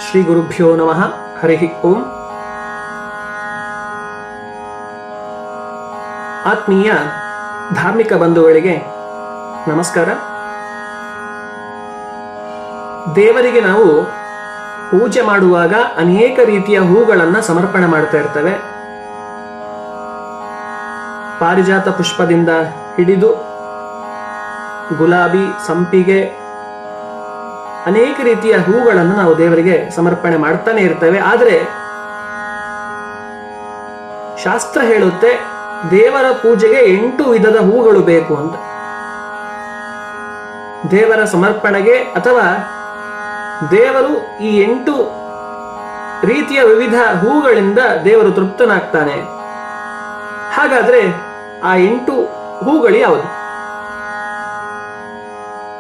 ಶ್ರೀ ಗುರುಭ್ಯೋ ನಮಃ. ಹರಿ ಓಂ. ಆತ್ಮೀಯ ಧಾರ್ಮಿಕ ಬಂಧುಗಳಿಗೆ ನಮಸ್ಕಾರ. ದೇವರಿಗೆ ನಾವು ಪೂಜೆ ಮಾಡುವಾಗ ಅನೇಕ ರೀತಿಯ ಹೂಗಳನ್ನು ಸಮರ್ಪಣೆ ಮಾಡ್ತಾ ಇರ್ತೇವೆ. ಪಾರಿಜಾತ ಪುಷ್ಪದಿಂದ ಹಿಡಿದು ಗುಲಾಬಿ, ಸಂಪಿಗೆ, ಅನೇಕ ರೀತಿಯ ಹೂಗಳನ್ನು ನಾವು ದೇವರಿಗೆ ಸಮರ್ಪಣೆ ಮಾಡ್ತಾನೆ ಇರ್ತೇವೆ. ಆದರೆ ಶಾಸ್ತ್ರ ಹೇಳುತ್ತೆ ದೇವರ ಪೂಜೆಗೆ 8 ವಿಧದ ಹೂಗಳು ಬೇಕು ಅಂತ. ದೇವರ ಸಮರ್ಪಣೆಗೆ ಅಥವಾ ದೇವರು ಈ 8 ರೀತಿಯ ವಿವಿಧ ಹೂಗಳಿಂದ ದೇವರು ತೃಪ್ತನಾಗ್ತಾನೆ. ಹಾಗಾದ್ರೆ ಆ 8 ಹೂಗಳು ಯಾವುದು?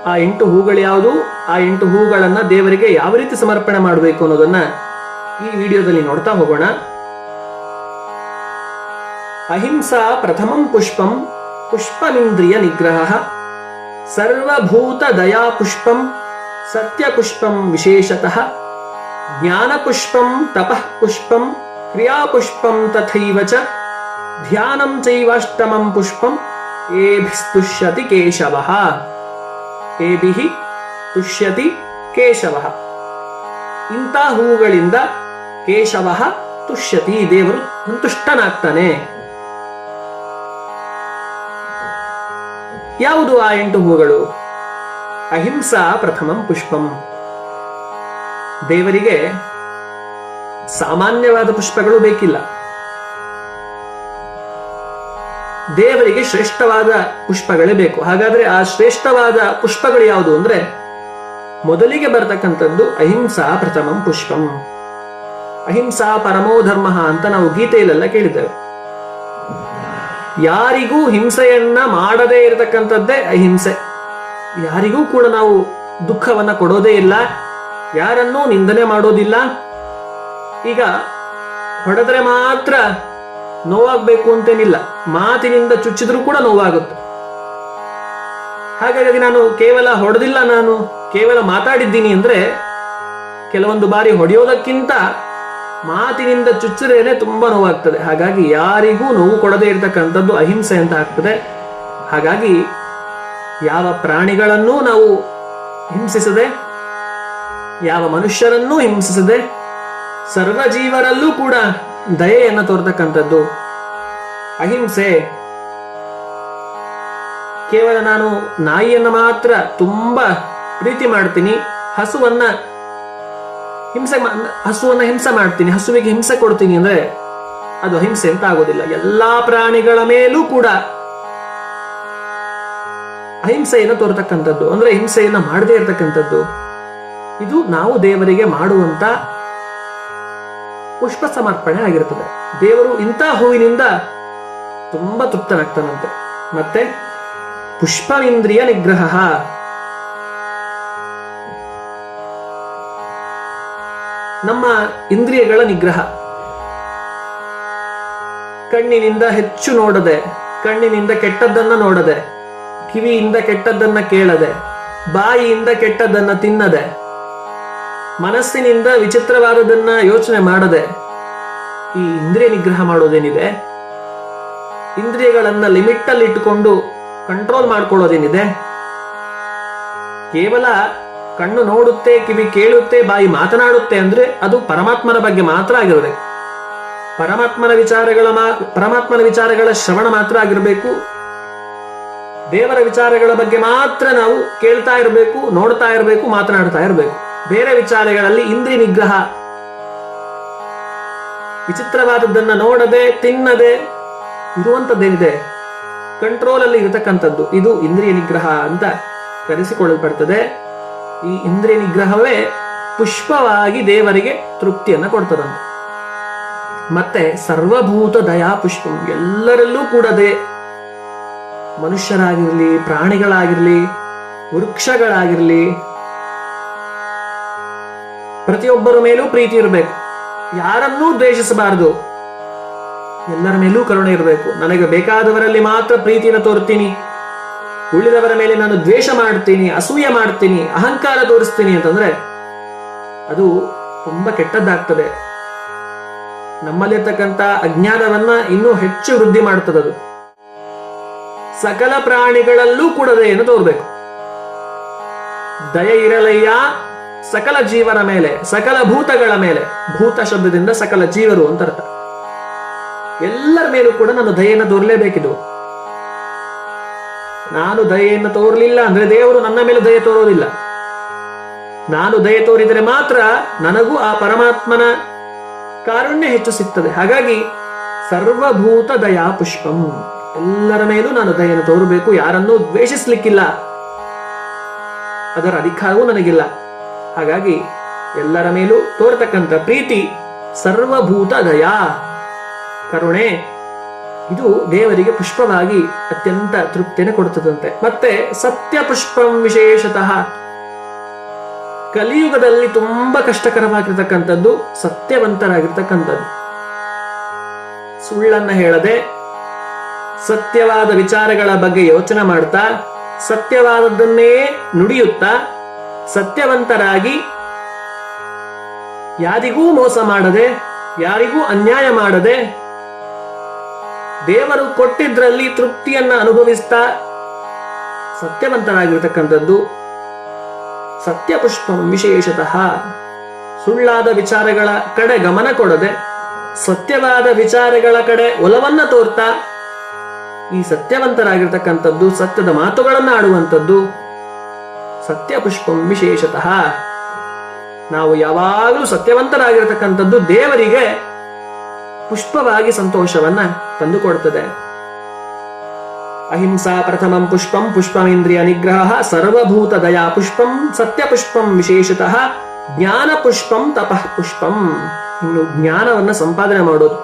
ಆ 8 ಹೂಗಳು ಯಾವುದು? ಆ 8 ಹೂಗಳನ್ನ ದೇವರಿಗೆ ಯಾವ ರೀತಿ ಸಮರ್ಪಣೆ ಮಾಡಬೇಕು ಅನ್ನೋದನ್ನ ಈ ವಿಡಿಯೋದಲ್ಲಿ ನೋಡ್ತಾ ಹೋಗೋಣ. ಅಹಿಂಸಾ ಪ್ರಥಮಂ ಪುಷ್ಪಂ ಪುಷ್ಪಮಿಂದ್ರಿಯ ನಿಗ್ರಹ, ಸರ್ವಭೂತ ದಯಾ ಪುಷ್ಪಂ ಸತ್ಯ ಪುಷ್ಪಂ ವಿಶೇಷತಃ, ಜ್ಞಾನ ಪುಷ್ಪಂ ತಪಃ ಪುಷ್ಪಂ ಕ್ರಿಯಾ ಪುಷ್ಪಂ ತಥೈವ ಚ, ಧ್ಯಾನಂ ಚೈವಾಷ್ಟಮಂ ಪುಷ್ಪಂ ಏಭಿಸ್ತುಷ್ಯತಿ ಕೇಶವಃ. ಏಭಿಃ ತುಷ್ಯತಿ ಕೇಶವಃ. ಇಂಥ ಹೂಗಳಿಂದ ಕೇಶವಃ ತುಷ್ಯತಿ, ದೇವರು ಸಂತುಷ್ಟನಾಗ್ತಾನೆ. ಯಾವುದು ಆ 8 ಹೂಗಳು? ಅಹಿಂಸಾ ಪ್ರಥಮಂ ಪುಷ್ಪಂ. ದೇವರಿಗೆ ಸಾಮಾನ್ಯವಾದ ಪುಷ್ಪಗಳು ಬೇಕಿಲ್ಲ. ದೇವರಿಗೆ ಶ್ರೇಷ್ಠವಾದ ಪುಷ್ಪಗಳೇ ಬೇಕು. ಹಾಗಾದ್ರೆ ಆ ಶ್ರೇಷ್ಠವಾದ ಪುಷ್ಪಗಳು ಯಾವುದು ಅಂದ್ರೆ ಮೊದಲಿಗೆ ಬರ್ತಕ್ಕಂಥದ್ದು ಅಹಿಂಸಾ ಪ್ರಥಮಂ ಪುಷ್ಪಂ. ಅಹಿಂಸಾ ಪರಮೋ ಧರ್ಮ ಅಂತ ನಾವು ಗೀತೆಯಲ್ಲೆಲ್ಲ ಕೇಳಿದ್ದೇವೆ. ಯಾರಿಗೂ ಹಿಂಸೆಯನ್ನ ಮಾಡದೇ ಇರತಕ್ಕಂಥದ್ದೇ ಅಹಿಂಸೆ. ಯಾರಿಗೂ ಕೂಡ ನಾವು ದುಃಖವನ್ನ ಕೊಡೋದೇ ಇಲ್ಲ, ಯಾರನ್ನೂ ನಿಂದನೆ ಮಾಡೋದಿಲ್ಲ. ಈಗ ಹೊಡೆದ್ರೆ ಮಾತ್ರ ನೋವಾಗಬೇಕು ಅಂತೇನಿಲ್ಲ, ಮಾತಿನಿಂದ ಚುಚ್ಚಿದ್ರೂ ಕೂಡ ನೋವಾಗುತ್ತೆ. ಹಾಗಾಗಿ ನಾನು ಕೇವಲ ಹೊಡೆದಿಲ್ಲ, ನಾನು ಕೇವಲ ಮಾತಾಡಿದ್ದೀನಿ ಅಂದ್ರೆ ಕೆಲವೊಂದು ಬಾರಿ ಹೊಡೆಯೋದಕ್ಕಿಂತ ಮಾತಿನಿಂದ ಚುಚ್ಚಿದ್ರೇನೆ ತುಂಬಾ ನೋವಾಗ್ತದೆ. ಹಾಗಾಗಿ ಯಾರಿಗೂ ನೋವು ಕೊಡದೇ ಇರತಕ್ಕಂಥದ್ದು ಅಹಿಂಸೆ ಅಂತ ಆಗ್ತದೆ. ಹಾಗಾಗಿ ಯಾವ ಪ್ರಾಣಿಗಳನ್ನೂ ನಾವು ಹಿಂಸಿಸದೆ, ಯಾವ ಮನುಷ್ಯರನ್ನೂ ಹಿಂಸಿಸದೆ, ಸರ್ವ ಜೀವರಲ್ಲೂ ಕೂಡ ದಯೆಯನ್ನು ತೋರ್ತಕ್ಕಂಥದ್ದು ಅಹಿಂಸೆ. ಕೇವಲ ನಾನು ನಾಯಿಯನ್ನು ಮಾತ್ರ ತುಂಬಾ ಪ್ರೀತಿ ಮಾಡ್ತೀನಿ, ಹಸುವನ್ನ ಹಿಂಸೆ ಮಾಡ್ತೀನಿ, ಹಸುವಿಗೆ ಹಿಂಸೆ ಕೊಡ್ತೀನಿ ಅಂದ್ರೆ ಅದು ಅಹಿಂಸೆ ಅಂತ ಆಗೋದಿಲ್ಲ. ಎಲ್ಲಾ ಪ್ರಾಣಿಗಳ ಮೇಲೂ ಕೂಡ ಅಹಿಂಸೆಯನ್ನು ತೋರ್ತಕ್ಕಂಥದ್ದು ಅಂದ್ರೆ ಹಿಂಸೆಯನ್ನ ಮಾಡದೇ ಇರತಕ್ಕಂಥದ್ದು. ಇದು ನಾವು ದೇವರಿಗೆ ಮಾಡುವಂತ ಪುಷ್ಪ ಸಮರ್ಪಣೆ ಆಗಿರುತ್ತದೆ. ದೇವರು ಇಂಥ ಹೂವಿನಿಂದ ತುಂಬಾ ತೃಪ್ತನಾಗ್ತಾನಂತೆ. ಮತ್ತೆ ಪುಷ್ಪಮಿಂದ್ರಿಯ ನಿಗ್ರಹ, ನಮ್ಮ ಇಂದ್ರಿಯಗಳ ನಿಗ್ರಹ. ಕಣ್ಣಿನಿಂದ ಹೆಚ್ಚು ನೋಡದೆ, ಕಣ್ಣಿನಿಂದ ಕೆಟ್ಟದ್ದನ್ನ ನೋಡದೆ, ಕಿವಿಯಿಂದ ಕೆಟ್ಟದ್ದನ್ನ ಕೇಳದೆ, ಬಾಯಿಯಿಂದ ಕೆಟ್ಟದ್ದನ್ನ ತಿನ್ನದೆ, ಮನಸ್ಸಿನಿಂದ ವಿಚಿತ್ರವಾದದನ್ನ ಯೋಚನೆ ಮಾಡದೆ ಈ ಇಂದ್ರಿಯ ನಿಗ್ರಹ ಮಾಡೋದೇನಿದೆ, ಇಂದ್ರಿಯಗಳನ್ನ ಲಿಮಿಟ್ ಅಲ್ಲಿ ಇಟ್ಟುಕೊಂಡು ಕಂಟ್ರೋಲ್ ಮಾಡ್ಕೊಳ್ಳೋದೇನಿದೆ, ಕೇವಲ ಕಣ್ಣು ನೋಡುತ್ತೆ, ಕಿವಿ ಕೇಳುತ್ತೆ, ಬಾಯಿ ಮಾತನಾಡುತ್ತೆ ಅಂದ್ರೆ ಅದು ಪರಮಾತ್ಮನ ಬಗ್ಗೆ ಮಾತ್ರ ಆಗಿರಬೇಕು. ಪರಮಾತ್ಮನ ವಿಚಾರಗಳ ಶ್ರವಣ ಮಾತ್ರ ಆಗಿರಬೇಕು. ದೇವರ ವಿಚಾರಗಳ ಬಗ್ಗೆ ಮಾತ್ರ ನಾವು ಕೇಳ್ತಾ ಇರಬೇಕು, ನೋಡ್ತಾ ಇರಬೇಕು, ಮಾತನಾಡ್ತಾ ಇರಬೇಕು. ಬೇರೆ ವಿಚಾರಗಳಲ್ಲಿ ಇಂದ್ರಿಯ ನಿಗ್ರಹ, ವಿಚಿತ್ರವಾದದ್ದನ್ನ ನೋಡದೆ, ತಿನ್ನದೆ ಇರುವಂತದ್ದೇನಿದೆ, ಕಂಟ್ರೋಲ್ ಅಲ್ಲಿ ಇರತಕ್ಕಂಥದ್ದು, ಇದು ಇಂದ್ರಿಯ ನಿಗ್ರಹ ಅಂತ ಕರೆಸಿಕೊಳ್ಳಲ್ಪಡ್ತದೆ. ಈ ಇಂದ್ರಿಯ ನಿಗ್ರಹವೇ ಪುಷ್ಪವಾಗಿ ದೇವರಿಗೆ ತೃಪ್ತಿಯನ್ನ ಕೊಡ್ತದಂತೆ. ಮತ್ತೆ ಸರ್ವಭೂತ ದಯಾ ಪುಷ್ಪಂ, ಎಲ್ಲರಲ್ಲೂ ಕೂಡ ಮನುಷ್ಯರಾಗಿರ್ಲಿ, ಪ್ರಾಣಿಗಳಾಗಿರ್ಲಿ, ವೃಕ್ಷಗಳಾಗಿರ್ಲಿ, ಪ್ರತಿಯೊಬ್ಬರ ಮೇಲೂ ಪ್ರೀತಿ ಇರಬೇಕು, ಯಾರನ್ನೂ ದ್ವೇಷಿಸಬಾರದು, ಎಲ್ಲರ ಮೇಲೂ ಕರುಣೆ ಇರಬೇಕು. ನನಗೆ ಬೇಕಾದವರಲ್ಲಿ ಮಾತ್ರ ಪ್ರೀತಿಯನ್ನು ತೋರ್ತೀನಿ, ಉಳಿದವರ ಮೇಲೆ ನಾನು ದ್ವೇಷ ಮಾಡ್ತೀನಿ, ಅಸೂಯೆ ಮಾಡ್ತೀನಿ, ಅಹಂಕಾರ ತೋರಿಸ್ತೀನಿ ಅಂತಂದ್ರೆ ಅದು ತುಂಬಾ ಕೆಟ್ಟದ್ದಾಗ್ತದೆ. ನಮ್ಮಲ್ಲಿರ್ತಕ್ಕಂಥ ಅಜ್ಞಾನವನ್ನ ಇನ್ನೂ ಹೆಚ್ಚು ವೃದ್ಧಿ ಮಾಡ್ತದದು. ಸಕಲ ಪ್ರಾಣಿಗಳಲ್ಲೂ ಕೂಡ ದಯೆಯನ್ನು ತೋರ್ಬೇಕು. ದಯ ಇರಲಯ್ಯ ಸಕಲ ಜೀವನ ಮೇಲೆ, ಸಕಲ ಭೂತಗಳ ಮೇಲೆ. ಭೂತ ಶಬ್ದದಿಂದ ಸಕಲ ಜೀವರು ಅಂತ ಅರ್ಥ. ಎಲ್ಲರ ಮೇಲೂ ಕೂಡ ನಾನು ದಯೆಯನ್ನು ತೋರಲೇಬೇಕಿದು. ನಾನು ದಯೆಯನ್ನು ತೋರಲಿಲ್ಲ ಅಂದ್ರೆ ದೇವರು ನನ್ನ ಮೇಲೆ ದಯೆ ತೋರೋದಿಲ್ಲ. ನಾನು ದಯೆ ತೋರಿದರೆ ಮಾತ್ರ ನನಗೂ ಆ ಪರಮಾತ್ಮನ ಕಾರುಣ್ಯ ಹೆಚ್ಚು ಸಿಗ್ತದೆ. ಹಾಗಾಗಿ ಸರ್ವಭೂತ ದಯಾ ಪುಷ್ಪಂ, ಎಲ್ಲರ ಮೇಲೂ ನಾನು ದಯೆಯನ್ನು ತೋರಬೇಕು. ಯಾರನ್ನೂ ದ್ವೇಷಿಸ್ಲಿಕ್ಕಿಲ್ಲ, ಅದರ ಅಧಿಕಾರವೂ ನನಗಿಲ್ಲ. ಹಾಗಾಗಿ ಎಲ್ಲರ ಮೇಲೂ ತೋರತಕ್ಕಂಥ ಪ್ರೀತಿ ಸರ್ವಭೂತ ದಯಾ, ಕರುಣೆ, ಇದು ದೇವರಿಗೆ ಪುಷ್ಪವಾಗಿ ಅತ್ಯಂತ ತೃಪ್ತಿಯನ್ನು ಕೊಡುತ್ತದಂತೆ. ಮತ್ತೆ ಸತ್ಯ ಪುಷ್ಪಂ ವಿಶೇಷತಃ, ಕಲಿಯುಗದಲ್ಲಿ ತುಂಬಾ ಕಷ್ಟಕರವಾಗಿರ್ತಕ್ಕಂಥದ್ದು ಸತ್ಯವಂತರಾಗಿರ್ತಕ್ಕಂಥದ್ದು. ಸುಳ್ಳನ್ನ ಹೇಳದೆ ಸತ್ಯವಾದ ವಿಚಾರಗಳ ಬಗ್ಗೆ ಯೋಚನೆ ಮಾಡ್ತಾ, ಸತ್ಯವಾದದ್ದನ್ನೇ ನುಡಿಯುತ್ತಾ, ಸತ್ಯವಂತರಾಗಿ ಯಾರಿಗೂ ಮೋಸ ಮಾಡದೆ, ಯಾರಿಗೂ ಅನ್ಯಾಯ ಮಾಡದೆ, ದೇವರು ಕೊಟ್ಟಿದ್ರಲ್ಲಿ ತೃಪ್ತಿಯನ್ನ ಅನುಭವಿಸ್ತಾ ಸತ್ಯವಂತರಾಗಿರ್ತಕ್ಕಂಥದ್ದು ಸತ್ಯ ಪುಷ್ಪಂ ವಿಶೇಷತಃ. ಸುಳ್ಳಾದ ವಿಚಾರಗಳ ಕಡೆ ಗಮನ ಕೊಡದೆ ಸತ್ಯವಾದ ವಿಚಾರಗಳ ಕಡೆ ಒಲವನ್ನ ತೋರ್ತಾ ಈ ಸತ್ಯವಂತರಾಗಿರ್ತಕ್ಕಂಥದ್ದು, ಸತ್ಯದ ಮಾತುಗಳನ್ನ ಆಡುವಂಥದ್ದು ಸತ್ಯ ಪುಷ್ಪಂ ವಿಶೇಷತಃ. ನಾವು ಯಾವಾಗಲೂ ಸತ್ಯವಂತರಾಗಿರ್ತಕ್ಕಂಥದ್ದು ದೇವರಿಗೆ ಪುಷ್ಪವಾಗಿ ಸಂತೋಷವನ್ನ ತಂದುಕೊಡ್ತದೆ. ಅಹಿಂಸಾ ಪ್ರಥಮಂ ಪುಷ್ಪಂ ಪುಷ್ಪಮೇಂದ್ರಿಯ ನಿಗ್ರಹ ಸರ್ವಭೂತ ದಯಾ ಪುಷ್ಪಂ ಸತ್ಯ ಪುಷ್ಪಂ ವಿಶೇಷತಃ ಜ್ಞಾನ ಪುಷ್ಪಂ ತಪಃ ಪುಷ್ಪಂ. ಇನ್ನು ಜ್ಞಾನವನ್ನ ಸಂಪಾದನೆ ಮಾಡೋದು.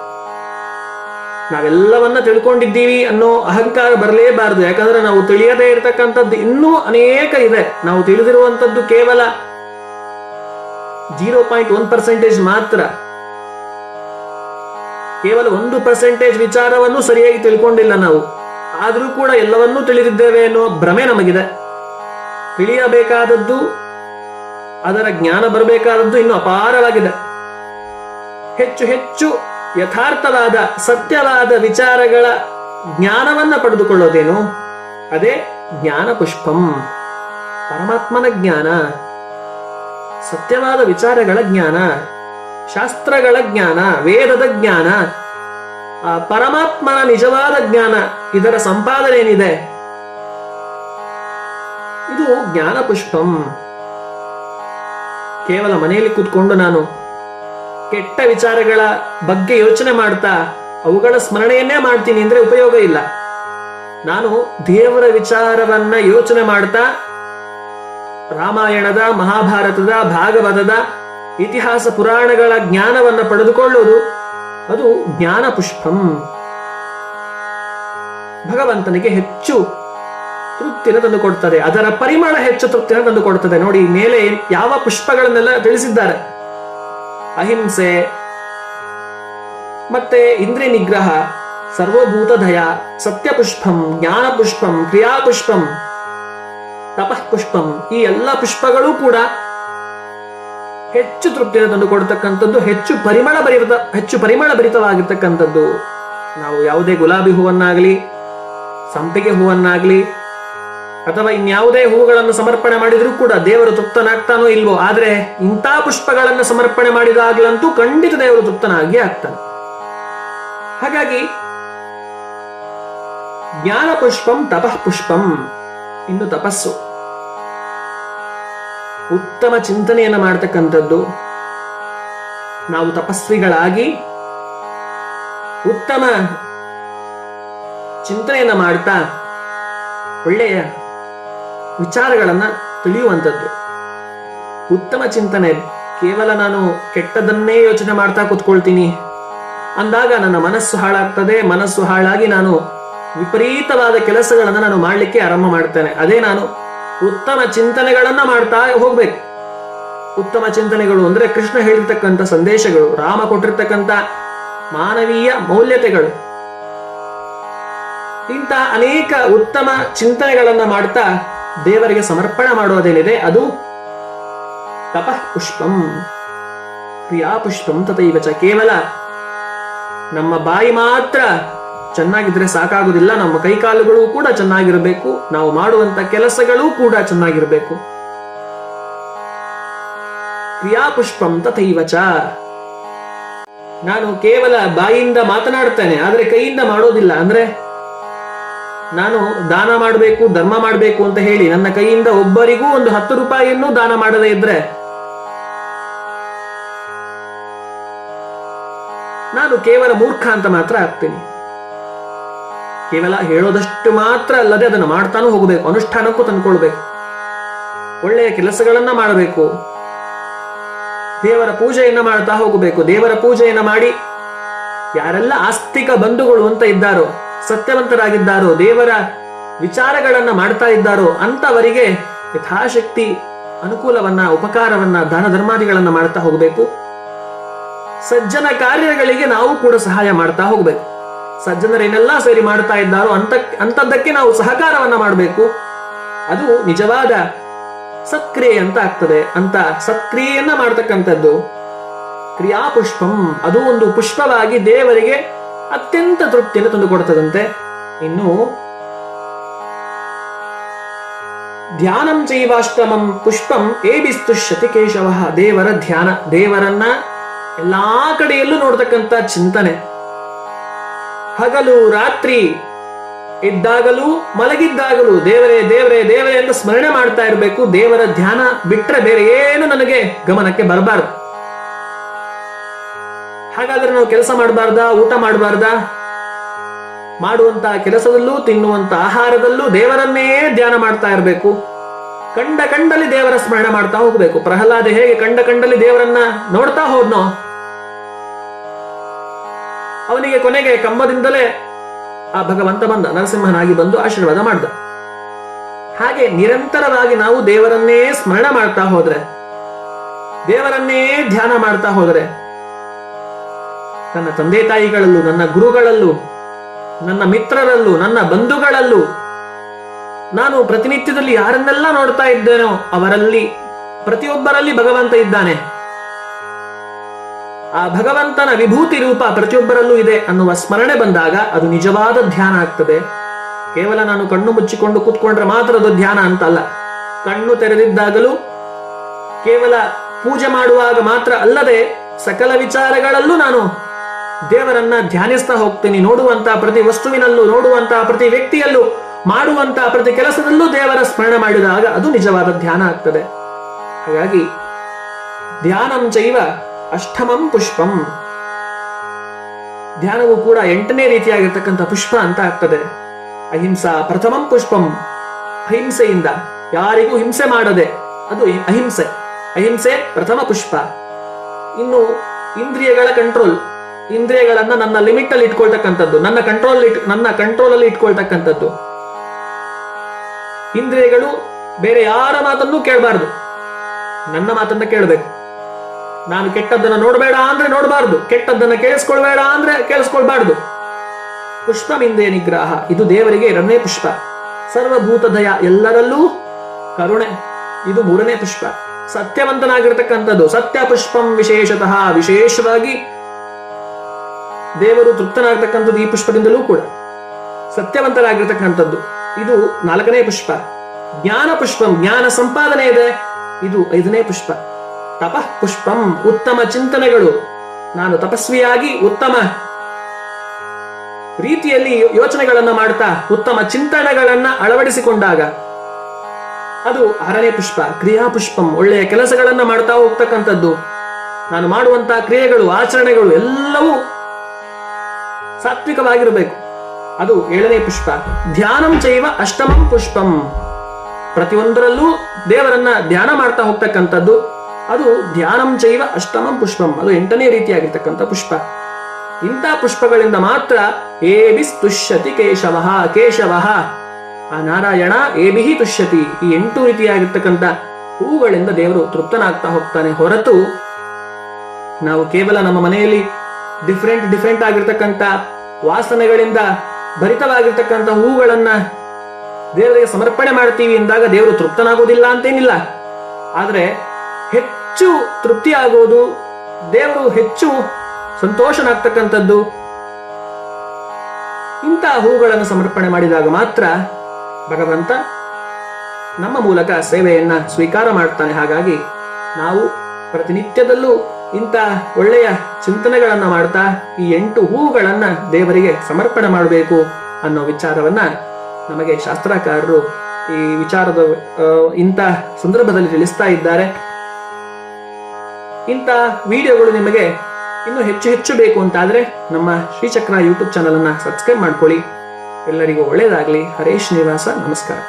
ನಾವೆಲ್ಲವನ್ನ ತಿಳ್ಕೊಂಡಿದ್ದೀವಿ ಅನ್ನೋ ಅಹಂಕಾರ ಬರಲೇಬಾರದು. ಯಾಕಂದ್ರೆ ನಾವು ತಿಳಿಯದೇ ಇರತಕ್ಕಂಥದ್ದು ಇನ್ನೂ ಅನೇಕ ಇದೆ. ನಾವು ತಿಳಿದಿರುವಂತದ್ದು ಕೇವಲ 0.1% ಮಾತ್ರ. ಕೇವಲ 1% ವಿಚಾರವನ್ನು ಸರಿಯಾಗಿ ತಿಳ್ಕೊಂಡಿಲ್ಲ ನಾವು. ಆದ್ರೂ ಕೂಡ ಎಲ್ಲವನ್ನೂ ತಿಳಿದಿದ್ದೇವೆ ಅನ್ನೋ ಭ್ರಮೆ ನಮಗಿದೆ. ತಿಳಿಯಬೇಕಾದದ್ದು, ಅದರ ಜ್ಞಾನ ಬರಬೇಕಾದದ್ದು ಇನ್ನು ಅಪಾರವಾಗಿದೆ. ಹೆಚ್ಚು ಹೆಚ್ಚು ಯಥಾರ್ಥವಾದ ಸತ್ಯವಾದ ವಿಚಾರಗಳ ಜ್ಞಾನವನ್ನ ಪಡೆದುಕೊಳ್ಳೋದೇನು, ಅದೇ ಜ್ಞಾನ ಪುಷ್ಪಂ. ಪರಮಾತ್ಮನ ಜ್ಞಾನ, ಸತ್ಯವಾದ ವಿಚಾರಗಳ ಜ್ಞಾನ, ಶಾಸ್ತ್ರಗಳ ಜ್ಞಾನ, ವೇದದ ಜ್ಞಾನ, ಆ ಪರಮಾತ್ಮನ ನಿಜವಾದ ಜ್ಞಾನ, ಇದರ ಸಂಪಾದನೆ ಏನಿದೆ ಇದು ಜ್ಞಾನ ಪುಷ್ಪಂ. ಕೇವಲ ಮನೆಯಲ್ಲಿ ಕೂತ್ಕೊಂಡು ನಾನು ಕೆಟ್ಟ ವಿಚಾರಗಳ ಬಗ್ಗೆ ಯೋಚನೆ ಮಾಡ್ತಾ ಅವುಗಳ ಸ್ಮರಣೆಯನ್ನೇ ಮಾಡ್ತೀನಿ ಅಂದ್ರೆ ಉಪಯೋಗ ಇಲ್ಲ. ನಾನು ದೇವರ ವಿಚಾರವನ್ನ ಯೋಚನೆ ಮಾಡ್ತಾ ರಾಮಾಯಣದ, ಮಹಾಭಾರತದ, ಭಾಗವತದ, ಇತಿಹಾಸ ಪುರಾಣಗಳ ಜ್ಞಾನವನ್ನ ಪಡೆದುಕೊಳ್ಳೋದು ಅದು ಜ್ಞಾನ ಪುಷ್ಪಂ. ಭಗವಂತನಿಗೆ ಹೆಚ್ಚು ತೃಪ್ತಿನ ತಂದು ಕೊಡ್ತದೆ. ಅದರ ಪರಿಮಳ ಹೆಚ್ಚು ತೃಪ್ತಿನ ತಂದು ಕೊಡ್ತದೆ. ನೋಡಿ, ಮೇಲೆ ಯಾವ ಪುಷ್ಪಗಳನ್ನೆಲ್ಲ ತಿಳಿಸಿದ್ದಾರೆ. ಅಹಿಂಸೆ, ಮತ್ತೆ ಇಂದ್ರಿಯ ನಿಗ್ರಹ, ಸರ್ವಭೂತ ದಯ, ಸತ್ಯ ಪುಷ್ಪಂ, ಜ್ಞಾನ ಪುಷ್ಪಂ, ಕ್ರಿಯಾ ಪುಷ್ಪಂ, ತಪಃ ಪುಷ್ಪಂ. ಈ ಎಲ್ಲ ಪುಷ್ಪಗಳು ಕೂಡ ಹೆಚ್ಚು ತೃಪ್ತಿಯನ್ನು ತಂದು ಕೊಡ್ತಕ್ಕಂಥದ್ದು, ಹೆಚ್ಚು ಪರಿಮಳ ಭರಿತವಾಗಿರ್ತಕ್ಕಂಥದ್ದು. ನಾವು ಯಾವುದೇ ಗುಲಾಬಿ ಹೂವನ್ನಾಗ್ಲಿ, ಸಂಪಿಗೆ ಹೂವನ್ನಾಗ್ಲಿ, ಅಥವಾ ಇನ್ಯಾವುದೇ ಹೂವುಗಳನ್ನು ಸಮರ್ಪಣೆ ಮಾಡಿದ್ರೂ ಕೂಡ ದೇವರು ತೃಪ್ತನಾಗ್ತಾನೋ ಇಲ್ವೋ, ಆದ್ರೆ ಇಂಥ ಪುಷ್ಪಗಳನ್ನು ಸಮರ್ಪಣೆ ಮಾಡಿದಾಗ್ಲಂತೂ ಖಂಡಿತ ದೇವರು ತೃಪ್ತನಾಗಿ ಆಗ್ತಾನೆ. ಹಾಗಾಗಿ ಜ್ಞಾನ ಪುಷ್ಪಂ ತಪಃ ಪುಷ್ಪಂ. ಇನ್ನು ತಪಸ್ಸು, ಉತ್ತಮ ಚಿಂತನೆಯನ್ನು ಮಾಡತಕ್ಕಂಥದ್ದು. ನಾವು ತಪಸ್ವಿಗಳಾಗಿ ಉತ್ತಮ ಚಿಂತನೆಯನ್ನ ಮಾಡ್ತಾ ಒಳ್ಳೆಯ ವಿಚಾರಗಳನ್ನ ತಿಳಿಯುವಂಥದ್ದು. ಉತ್ತಮ ಚಿಂತನೆ, ಕೇವಲ ನಾನು ಕೆಟ್ಟದನ್ನೇ ಯೋಚನೆ ಮಾಡ್ತಾ ಕೂತ್ಕೊಳ್ತೀನಿ ಅಂದಾಗ ನನ್ನ ಮನಸ್ಸು ಹಾಳಾಗ್ತದೆ. ಮನಸ್ಸು ಹಾಳಾಗಿ ನಾನು ವಿಪರೀತವಾದ ಕೆಲಸಗಳನ್ನ ನಾನು ಮಾಡ್ಲಿಕ್ಕೆ ಆರಂಭ ಮಾಡ್ತೇನೆ. ಅದೇ ನಾನು ಉತ್ತಮ ಚಿಂತನೆಗಳನ್ನ ಮಾಡ್ತಾ ಹೋಗ್ಬೇಕು. ಉತ್ತಮ ಚಿಂತನೆಗಳು ಅಂದ್ರೆ ಕೃಷ್ಣ ಹೇಳಿರ್ತಕ್ಕಂಥ ಸಂದೇಶಗಳು, ರಾಮ ಕೊಟ್ಟಿರ್ತಕ್ಕಂಥ ಮಾನವೀಯ ಮೌಲ್ಯತೆಗಳು. ಇಂಥ ಅನೇಕ ಉತ್ತಮ ಚಿಂತನೆಗಳನ್ನ ಮಾಡ್ತಾ ದೇವರಿಗೆ ಸಮರ್ಪಣೆ ಮಾಡೋದೇನಿದೆ ಅದು ತಪಃ ಪುಷ್ಪಂ. ಕ್ರಿಯಾಪುಷ್ಪಂ ತಥೈವ ಚ. ಕೇವಲ ನಮ್ಮ ಬಾಯಿ ಮಾತ್ರ ಚೆನ್ನಾಗಿದ್ರೆ ಸಾಕಾಗುವುದಿಲ್ಲ, ನಮ್ಮ ಕೈಕಾಲುಗಳು ಕೂಡ ಚೆನ್ನಾಗಿರಬೇಕು, ನಾವು ಮಾಡುವಂತ ಕೆಲಸಗಳೂ ಕೂಡ ಚೆನ್ನಾಗಿರಬೇಕು. ಕ್ರಿಯಾಪುಷ್ಪಂ ತಥೈವ ಚ. ನಾನು ಕೇವಲ ಬಾಯಿಯಿಂದ ಮಾತನಾಡ್ತೇನೆ, ಆದ್ರೆ ಕೈಯಿಂದ ಮಾಡೋದಿಲ್ಲ ಅಂದ್ರೆ, ನಾನು ದಾನ ಮಾಡಬೇಕು, ಧರ್ಮ ಮಾಡಬೇಕು ಅಂತ ಹೇಳಿ ನನ್ನ ಕೈಯಿಂದ ಒಬ್ಬರಿಗೂ ಒಂದು 10 ರೂಪಾಯಿಯನ್ನು ದಾನ ಮಾಡದೇ ಇದ್ರೆ ನಾನು ಕೇವಲ ಮೂರ್ಖ ಅಂತ ಮಾತ್ರ ಆಗ್ತೀನಿ. ಕೇವಲ ಹೇಳೋದಷ್ಟು ಮಾತ್ರ ಅಲ್ಲದೆ ಅದನ್ನು ಮಾಡ್ತಾನೂ ಹೋಗಬೇಕು, ಅನುಷ್ಠಾನಕ್ಕೂ ತಂದ್ಕೊಳ್ಬೇಕು, ಒಳ್ಳೆಯ ಕೆಲಸಗಳನ್ನ ಮಾಡಬೇಕು, ದೇವರ ಪೂಜೆಯನ್ನ ಮಾಡ್ತಾ ಹೋಗಬೇಕು. ದೇವರ ಪೂಜೆಯನ್ನ ಮಾಡಿ ಯಾರೆಲ್ಲ ಆಸ್ತಿಕ ಬಂಧುಗಳು ಅಂತ ಇದ್ದಾರೋ, ಸತ್ಯವಂತರಾಗಿದ್ದಾರೋ, ದೇವರ ವಿಚಾರಗಳನ್ನ ಮಾಡ್ತಾ ಇದ್ದಾರೋ ಅಂತವರಿಗೆ ಯಥಾಶಕ್ತಿ ಅನುಕೂಲವನ್ನ, ಉಪಕಾರವನ್ನ, ದಾನ ಧರ್ಮಾದಿಗಳನ್ನ ಮಾಡ್ತಾ ಹೋಗಬೇಕು. ಸಜ್ಜನ ಕಾರ್ಯಗಳಿಗೆ ನಾವು ಕೂಡ ಸಹಾಯ ಮಾಡ್ತಾ ಹೋಗ್ಬೇಕು. ಸಜ್ಜನರೇನೆಲ್ಲ ಸೇರಿ ಮಾಡ್ತಾ ಇದ್ದಾರೋ ಅಂತದ್ದಕ್ಕೆ ನಾವು ಸಹಕಾರವನ್ನ ಮಾಡಬೇಕು. ಅದು ನಿಜವಾದ ಸತ್ಕ್ರಿಯೆ ಅಂತ ಆಗ್ತದೆ. ಅಂತ ಸತ್ಕ್ರಿಯೆಯನ್ನ ಮಾಡ್ತಕ್ಕಂಥದ್ದು ಕ್ರಿಯಾಪುಷ್ಪಂ. ಅದು ಒಂದು ಪುಷ್ಪವಾಗಿ ದೇವರಿಗೆ ಅತ್ಯಂತ ತೃಪ್ತಿಯನ್ನು ತಂದುಕೊಡ್ತದಂತೆ. ಇನ್ನು ಧ್ಯಾನಂ ಚೈವಾಷ್ಟಮಂ ಪುಷ್ಪಂ ಏಬಿಸ್ತುಷ್ಯತಿ ಕೇಶವ. ದೇವರ ಧ್ಯಾನ, ದೇವರನ್ನ ಎಲ್ಲಾ ಕಡೆಯಲ್ಲೂ ನೋಡ್ತಕ್ಕಂಥ ಚಿಂತನೆ, ಹಗಲು ರಾತ್ರಿ ಇದ್ದಾಗಲೂ ಮಲಗಿದ್ದಾಗಲೂ ದೇವರೇ ದೇವರೇ ದೇವರೇ ಅಂತ ಸ್ಮರಣೆ ಮಾಡ್ತಾ ಇರಬೇಕು. ದೇವರ ಧ್ಯಾನ ಬಿಟ್ರೆ ಬೇರೆ ಏನು ನನಗೆ ಗಮನಕ್ಕೆ ಬರಬಾರ್ದು. ಹಾಗಾದ್ರೆ ನಾವು ಕೆಲಸ ಮಾಡಬಾರ್ದಾ, ಊಟ ಮಾಡಬಾರ್ದಾ? ಮಾಡುವಂತ ಕೆಲಸದಲ್ಲೂ ತಿನ್ನುವಂತ ಆಹಾರದಲ್ಲೂ ದೇವರನ್ನೇ ಧ್ಯಾನ ಮಾಡ್ತಾ ಇರಬೇಕು. ಕಂಡ ಕಂಡಲ್ಲಿ ದೇವರ ಸ್ಮರಣೆ ಮಾಡ್ತಾ ಹೋಗ್ಬೇಕು. ಪ್ರಹ್ಲಾದ ಹೇಗೆ ಕಂಡ ಕಂಡಲ್ಲಿ ದೇವರನ್ನ ನೋಡ್ತಾ ಹೋದ್ನೋ, ಅವನಿಗೆ ಕೊನೆಗೆ ಕಂಬದಿಂದಲೇ ಆ ಭಗವಂತ ಬಂದ, ನರಸಿಂಹನಾಗಿ ಬಂದು ಆಶೀರ್ವಾದ ಮಾಡ್ದ. ಹಾಗೆ ನಿರಂತರವಾಗಿ ನಾವು ದೇವರನ್ನೇ ಸ್ಮರಣ ಮಾಡ್ತಾ ಹೋದ್ರೆ, ದೇವರನ್ನೇ ಧ್ಯಾನ ಮಾಡ್ತಾ ಹೋದ್ರೆ, ನನ್ನ ತಂದೆ ತಾಯಿಗಳಲ್ಲೂ, ನನ್ನ ಗುರುಗಳಲ್ಲೂ, ನನ್ನ ಮಿತ್ರರಲ್ಲೂ, ನನ್ನ ಬಂಧುಗಳಲ್ಲೂ ನಾನು ಪ್ರತಿನಿತ್ಯದಲ್ಲಿ ಯಾರನ್ನೆಲ್ಲ ನೋಡ್ತಾ ಇದ್ದೇನೋ ಅವರಲ್ಲಿ ಪ್ರತಿಯೊಬ್ಬರಲ್ಲಿ ಭಗವಂತ ಇದ್ದಾನೆ. ಆ ಭಗವಂತನ ವಿಭೂತಿ ರೂಪ ಪ್ರತಿಯೊಬ್ಬರಲ್ಲೂ ಇದೆ ಅನ್ನುವ ಸ್ಮರಣೆ ಬಂದಾಗ ಅದು ನಿಜವಾದ ಧ್ಯಾನ ಆಗ್ತದೆ. ಕೇವಲ ನಾನು ಕಣ್ಣು ಮುಚ್ಚಿಕೊಂಡು ಕೂತ್ಕೊಂಡ್ರೆ ಮಾತ್ರ ಅದು ಧ್ಯಾನ ಅಂತಲ್ಲ. ಕಣ್ಣು ತೆರೆದಿದ್ದಾಗಲೂ, ಕೇವಲ ಪೂಜೆ ಮಾಡುವಾಗ ಮಾತ್ರ ಅಲ್ಲದೆ ಸಕಲ ವಿಚಾರಗಳಲ್ಲೂ ನಾನು ದೇವರನ್ನ ಧ್ಯಾನಿಸ್ತಾ ಹೋಗ್ತೀನಿ. ನೋಡುವಂತ ಪ್ರತಿ ವಸ್ತುವಿನಲ್ಲೂ, ನೋಡುವಂತ ಪ್ರತಿ ವ್ಯಕ್ತಿಯಲ್ಲೂ, ಮಾಡುವಂತ ಪ್ರತಿ ಕೆಲಸದಲ್ಲೂ ದೇವರ ಸ್ಮರಣೆ ಮಾಡಿದಾಗ ಅದು ನಿಜವಾದ ಧ್ಯಾನ ಆಗ್ತದೆ. ಹಾಗಾಗಿ ಧ್ಯಾನಂ ಚೈವ ಅಷ್ಟಮಂ ಪುಷ್ಪಂ. ಧ್ಯಾನವು ಕೂಡ 8ನೇ ರೀತಿಯಾಗಿರ್ತಕ್ಕಂಥ ಪುಷ್ಪ ಅಂತ ಆಗ್ತದೆ. ಅಹಿಂಸಾ ಪ್ರಥಮಂ ಪುಷ್ಪಂ. ಅಹಿಂಸೆಯಿಂದ, ಯಾರಿಗೂ ಹಿಂಸೆ ಮಾಡದೆ, ಅದು ಅಹಿಂಸೆ. ಅಹಿಂಸೆ ಪ್ರಥಮ ಪುಷ್ಪ. ಇನ್ನು ಇಂದ್ರಿಯಗಳ ಕಂಟ್ರೋಲ್, ಇಂದ್ರಿಯಗಳನ್ನ ನನ್ನ ಲಿಮಿಟ್ ಅಲ್ಲಿ ಇಟ್ಕೊಳ್ತಕ್ಕಂಥದ್ದು, ನನ್ನ ಕಂಟ್ರೋಲ್ ಅಲ್ಲಿ ಇಟ್ಕೊಳ್ತಕ್ಕಂಥದ್ದು. ಇಂದ್ರಿಯಗಳು ಬೇರೆ ಯಾರ ಮಾತನ್ನು ಕೇಳಬಾರ್ದು, ನನ್ನ ಮಾತನ್ನ ಕೇಳಬೇಕು. ನಾನು ಕೆಟ್ಟದ್ದನ್ನ ನೋಡಬೇಡ ಅಂದ್ರೆ ನೋಡಬಾರ್ದು, ಕೆಟ್ಟದ್ದನ್ನ ಕೇಳಿಸ್ಕೊಳ್ಬೇಡ ಅಂದ್ರೆ ಕೇಳಿಸ್ಕೊಳ್ಬಾರ್ದು. ಪುಷ್ಪಮಿಂದ್ರಿಯ ನಿಗ್ರಹ, ಇದು ದೇವರಿಗೆ 2ನೇ ಪುಷ್ಪ. ಸರ್ವಭೂತ ದಯ, ಎಲ್ಲರಲ್ಲೂ ಕರುಣೆ, ಇದು 3ನೇ ಪುಷ್ಪ. ಸತ್ಯವಂತನಾಗಿರ್ತಕ್ಕಂಥದ್ದು, ಸತ್ಯ ಪುಷ್ಪಂ ವಿಶೇಷತಃ, ವಿಶೇಷವಾಗಿ ದೇವರು ತೃಪ್ತನಾಗ್ತಕ್ಕಂಥದ್ದು ಈ ಪುಷ್ಪದಿಂದಲೂ ಕೂಡ. ಸತ್ಯವಂತರಾಗಿರ್ತಕ್ಕಂಥದ್ದು, ಇದು 4ನೇ ಪುಷ್ಪ. ಜ್ಞಾನ ಪುಷ್ಪಂ, ಜ್ಞಾನ ಸಂಪಾದನೆ ಇದೆ, ಇದು 5ನೇ ಪುಷ್ಪ. ತಪಃ ಪುಷ್ಪಂ, ಉತ್ತಮ ಚಿಂತನೆಗಳು, ನಾನು ತಪಸ್ವಿಯಾಗಿ ಉತ್ತಮ ರೀತಿಯಲ್ಲಿ ಯೋಚನೆಗಳನ್ನ ಮಾಡ್ತಾ ಉತ್ತಮ ಚಿಂತನೆಗಳನ್ನ ಅಳವಡಿಸಿಕೊಂಡಾಗ ಅದು 6ನೇ ಪುಷ್ಪ. ಕ್ರಿಯಾ ಪುಷ್ಪಂ, ಒಳ್ಳೆಯ ಕೆಲಸಗಳನ್ನ ಮಾಡ್ತಾ ಹೋಗ್ತಕ್ಕಂಥದ್ದು, ನಾನು ಮಾಡುವಂತಹ ಕ್ರಿಯೆಗಳು, ಆಚರಣೆಗಳು ಎಲ್ಲವೂ ಸಾತ್ವಿಕವಾಗಿರಬೇಕು, ಅದು 7ನೇ ಪುಷ್ಪ. ಧ್ಯಾನಂ ಚೈವ ಅಷ್ಟಮಂ ಪುಷ್ಪಂ, ಪ್ರತಿಯೊಂದರಲ್ಲೂ ದೇವರನ್ನ ಧ್ಯಾನ ಮಾಡ್ತಾ ಹೋಗ್ತಕ್ಕಂಥದ್ದು, ಅದು ಧ್ಯಾನಂ ಚೈವ ಅಷ್ಟಮಂ ಪುಷ್ಪಂ, ಅದು 8ನೇ ರೀತಿಯಾಗಿರ್ತಕ್ಕಂಥ ಪುಷ್ಪ. ಇಂಥ ಪುಷ್ಪಗಳಿಂದ ಮಾತ್ರ ಏಬಿಸ್ ತುಷ್ಯತಿ ಕೇಶವಃ, ಕೇಶವಃ ಆ ನಾರಾಯಣ ಏಬಿಹಿ ತುಷ್ಯತಿ, ಈ 8 ರೀತಿಯಾಗಿರ್ತಕ್ಕಂಥ ಹೂಗಳಿಂದ ದೇವರು ತೃಪ್ತನಾಗ್ತಾ ಹೋಗ್ತಾನೆ. ಹೊರತು ನಾವು ಕೇವಲ ನಮ್ಮ ಮನೆಯಲ್ಲಿ ಡಿಫ್ರೆಂಟ್ ಆಗಿರ್ತಕ್ಕಂಥ ವಾಸನೆಗಳಿಂದ ಭರಿತವಾಗಿರ್ತಕ್ಕಂಥ ಹೂಗಳನ್ನ ದೇವರಿಗೆ ಸಮರ್ಪಣೆ ಮಾಡ್ತೀವಿ ಎಂದಾಗ ದೇವರು ತೃಪ್ತನಾಗೋದಿಲ್ಲ ಅಂತೇನಿಲ್ಲ. ಆದ್ರೆ ಹೆಚ್ಚು ತೃಪ್ತಿ ಆಗೋದು ದೇವರು ಹೆಚ್ಚು ಸಂತೋಷನಾಗ್ತಕ್ಕಂಥದ್ದು. ಇಂತಹ ಹೂಗಳನ್ನು ಸಮರ್ಪಣೆ ಮಾಡಿದಾಗ ಮಾತ್ರ ಭಗವಂತ ನಮ್ಮ ಮೂಲಕ ಸೇವೆಯನ್ನ ಸ್ವೀಕಾರ ಮಾಡ್ತಾನೆ. ಹಾಗಾಗಿ ನಾವು ಪ್ರತಿನಿತ್ಯದಲ್ಲೂ ಇಂಥ ಒಳ್ಳೆಯ ಚಿಂತನೆಗಳನ್ನ ಮಾಡ್ತಾ ಈ 8 ಹೂಗಳನ್ನ ದೇವರಿಗೆ ಸಮರ್ಪಣೆ ಮಾಡಬೇಕು ಅನ್ನೋ ವಿಚಾರವನ್ನ ನಮಗೆ ಶಾಸ್ತ್ರಕಾರರು ಈ ವಿಚಾರದ ಇಂಥ ಸಂದರ್ಭದಲ್ಲಿ ತಿಳಿಸ್ತಾ ಇದ್ದಾರೆ. ಇಂಥ ವಿಡಿಯೋಗಳು ನಿಮಗೆ ಇನ್ನೂ ಹೆಚ್ಚು ಹೆಚ್ಚು ಬೇಕು ಅಂತಾದ್ರೆ ನಮ್ಮ ಶ್ರೀಚಕ್ರ ಯೂಟ್ಯೂಬ್ ಚಾನಲ್ ಅನ್ನ ಸಬ್ಸ್ಕ್ರೈಬ್ ಮಾಡ್ಕೊಳ್ಳಿ. ಎಲ್ಲರಿಗೂ ಒಳ್ಳೆಯದಾಗಲಿ. ಹರೇ ಶ್ರೀನಿವಾಸ. ನಮಸ್ಕಾರ.